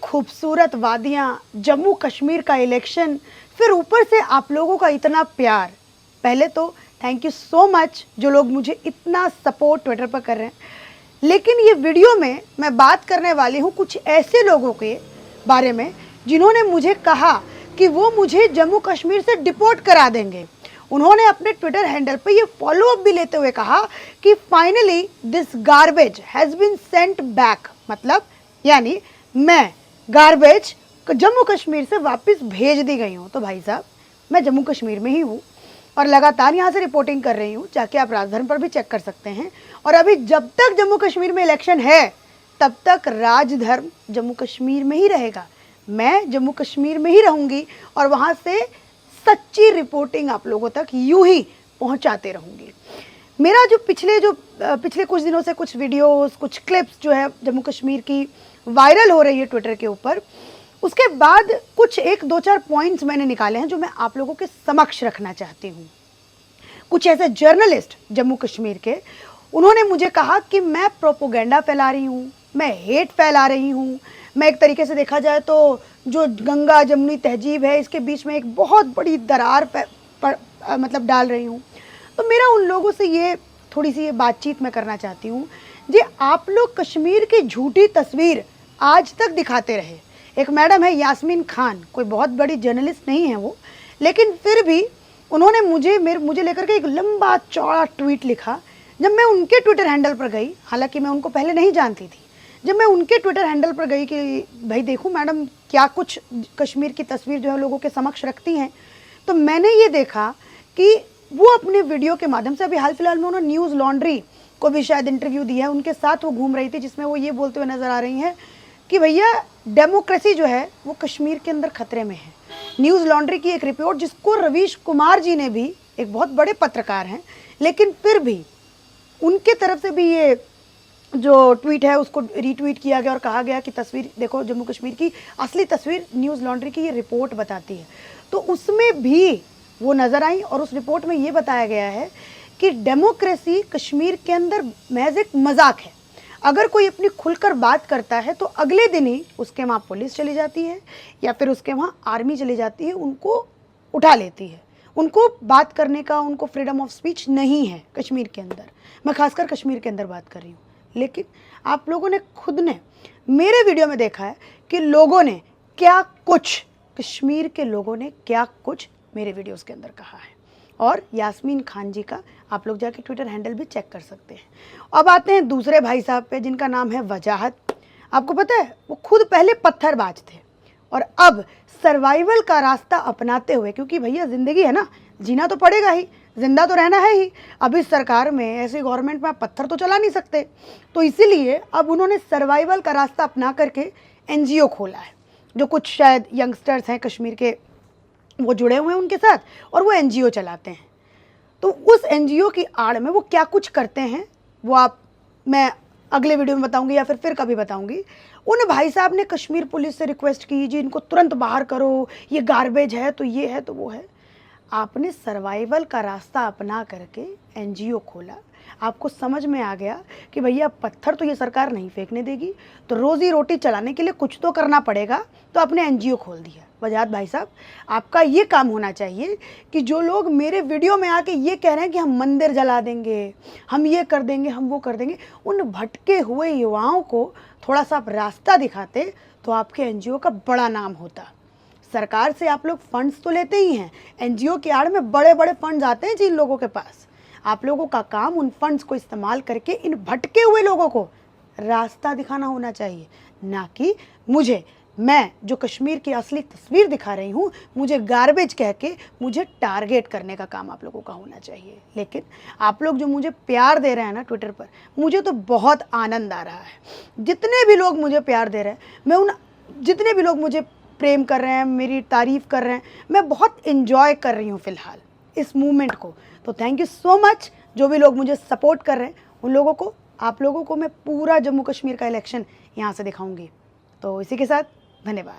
खूबसूरत वादियाँ, जम्मू कश्मीर का इलेक्शन, फिर ऊपर से आप लोगों का इतना प्यार। पहले तो थैंक यू सो मच जो लोग मुझे इतना सपोर्ट ट्विटर पर कर रहे हैं। लेकिन ये वीडियो में मैं बात करने वाली हूँ कुछ ऐसे लोगों के बारे में जिन्होंने मुझे कहा कि वो मुझे जम्मू कश्मीर से डिपोर्ट करा देंगे। उन्होंने अपने ट्विटर हैंडल पे ये फॉलो अप भी लेते हुए कहा कि finally this garbage has been sent back, मतलब यानी मैं गार्बेज जम्मू कश्मीर से वापस भेज दी गई हूँ। तो भाई साहब, मैं जम्मू कश्मीर में ही हूँ और लगातार यहाँ से रिपोर्टिंग कर रही हूँ, जाके आप राजधर्म पर भी चेक कर सकते हैं। और अभी जब तक जम्मू कश्मीर में इलेक्शन है तब तक राजधर्म जम्मू कश्मीर में ही रहेगा। मैं जम्मू कश्मीर में ही रहूँगी और वहाँ से सच्ची रिपोर्टिंग आप लोगों तक यूं ही पहुँचाते रहूँगी। मेरा जो पिछले कुछ दिनों से कुछ वीडियोस, कुछ क्लिप्स जो है जम्मू कश्मीर की वायरल हो रही है ट्विटर के ऊपर, उसके बाद कुछ 1-2-4 पॉइंट्स मैंने निकाले हैं जो मैं आप लोगों के समक्ष रखना चाहती हूँ। कुछ ऐसे जर्नलिस्ट जम्मू कश्मीर के, उन्होंने मुझे कहा कि मैं प्रोपोगेंडा फैला रही हूँ, मैं हेट फैला रही हूँ, मैं एक तरीके से देखा जाए तो जो गंगा जमुनी तहजीब है इसके बीच में एक बहुत बड़ी दरार मतलब डाल रही हूँ। तो मेरा उन लोगों से ये थोड़ी सी ये बातचीत मैं करना चाहती हूँ जी, आप लोग कश्मीर की झूठी तस्वीर आज तक दिखाते रहे। एक मैडम है यास्मीन खान, कोई बहुत बड़ी जर्नलिस्ट नहीं है वो, लेकिन फिर भी उन्होंने मुझे लेकर के एक लंबा चौड़ा ट्वीट लिखा। जब मैं उनके ट्विटर हैंडल पर गई, हालांकि मैं उनको पहले नहीं जानती थी, जब मैं उनके ट्विटर हैंडल पर गई कि भाई देखूं मैडम क्या कुछ कश्मीर की तस्वीर जो है लोगों के समक्ष रखती हैं, तो मैंने ये देखा कि वो अपने वीडियो के माध्यम से, अभी हाल फिलहाल में उन्होंने न्यूज़ लॉन्ड्री को भी शायद इंटरव्यू दिया है, उनके साथ वो घूम रही थी, जिसमें वो ये बोलते हुए नज़र आ रही हैं कि भैया डेमोक्रेसी जो है वो कश्मीर के अंदर खतरे में है। न्यूज़ लॉन्ड्री की एक रिपोर्ट, जिसको रवीश कुमार जी ने भी, एक बहुत बड़े पत्रकार हैं, लेकिन फिर भी उनके तरफ से भी ये जो ट्वीट है उसको रीट्वीट किया गया और कहा गया कि तस्वीर देखो, जम्मू कश्मीर की असली तस्वीर न्यूज़ लॉन्ड्री की ये रिपोर्ट बताती है। तो उसमें भी वो नज़र आई और उस रिपोर्ट में ये बताया गया है कि डेमोक्रेसी कश्मीर के अंदर महज एक मजाक है। अगर कोई अपनी खुलकर बात करता है तो अगले दिन ही उसके वहाँ पुलिस चली जाती है या फिर उसके वहाँ आर्मी चली जाती है, उनको उठा लेती है। उनको बात करने का, उनको फ्रीडम ऑफ स्पीच नहीं है कश्मीर के अंदर। मैं खासकर कश्मीर के अंदर बात कर रही हूँ। लेकिन आप लोगों ने खुद ने मेरे वीडियो में देखा है कि लोगों ने क्या कुछ, कश्मीर के लोगों ने क्या कुछ मेरे वीडियोस के अंदर कहा है। और यास्मीन खान जी का आप लोग जाके ट्विटर हैंडल भी चेक कर सकते हैं। अब आते हैं दूसरे भाई साहब पे, जिनका नाम है वजाहत। आपको पता है वो खुद पहले पत्थरबाज थे और अब सर्वाइवल का रास्ता अपनाते हुए, क्योंकि भैया ज़िंदगी है ना, जीना तो पड़ेगा ही, जिंदा तो रहना है ही। अब इस सरकार में, ऐसी गवर्नमेंट में आप पत्थर तो चला नहीं सकते, तो इसीलिए अब उन्होंने सर्वाइवल का रास्ता अपना करके एनजीओ खोला है। जो कुछ शायद यंगस्टर्स हैं कश्मीर के, वो जुड़े हुए हैं उनके साथ और वो एनजीओ चलाते हैं। तो उस एनजीओ की आड़ में वो क्या कुछ करते हैं वो मैं अगले वीडियो में बताऊंगी या फिर कभी बताऊंगी। उन भाई साहब ने कश्मीर पुलिस से रिक्वेस्ट की जी इनको तुरंत बाहर करो, ये गार्बेज है, तो ये है तो वो है। आपने सर्वाइवल का रास्ता अपना करके एनजीओ खोला। आपको समझ में आ गया कि भैया पत्थर तो ये सरकार नहीं फेंकने देगी, तो रोज़ी रोटी चलाने के लिए कुछ तो करना पड़ेगा, तो आपने एनजीओ खोल दिया। वजाहत भाई साहब, आपका ये काम होना चाहिए कि जो लोग मेरे वीडियो में आके ये कह रहे हैं कि हम मंदिर जला देंगे, हम ये कर देंगे, हम वो कर देंगे, उन भटके हुए युवाओं को थोड़ा सा आप रास्ता दिखाते तो आपके एनजीओ का बड़ा नाम होता। सरकार से आप लोग फंड्स तो लेते ही हैं, एनजीओ की आड़ में बड़े बड़े फंड्स आते हैं जिन लोगों के पास। आप लोगों का काम उन फंड्स को इस्तेमाल करके इन भटके हुए लोगों को रास्ता दिखाना होना चाहिए, ना कि मैं जो कश्मीर की असली तस्वीर दिखा रही हूँ, मुझे गार्बेज कह के मुझे टारगेट करने का काम आप लोगों का होना चाहिए। लेकिन आप लोग जो मुझे प्यार दे रहे हैं ना ट्विटर पर, मुझे तो बहुत आनंद आ रहा है। जितने भी लोग मुझे प्यार दे रहे हैं, जितने भी लोग मुझे प्रेम कर रहे हैं, मेरी तारीफ़ कर रहे हैं, मैं बहुत इन्जॉय कर रही हूँ फ़िलहाल इस मूवमेंट को। तो थैंक यू सो मच जो भी लोग मुझे सपोर्ट कर रहे हैं, उन लोगों को, आप लोगों को मैं पूरा जम्मू कश्मीर का इलेक्शन यहाँ से दिखाऊंगी। तो इसी के साथ धन्यवाद।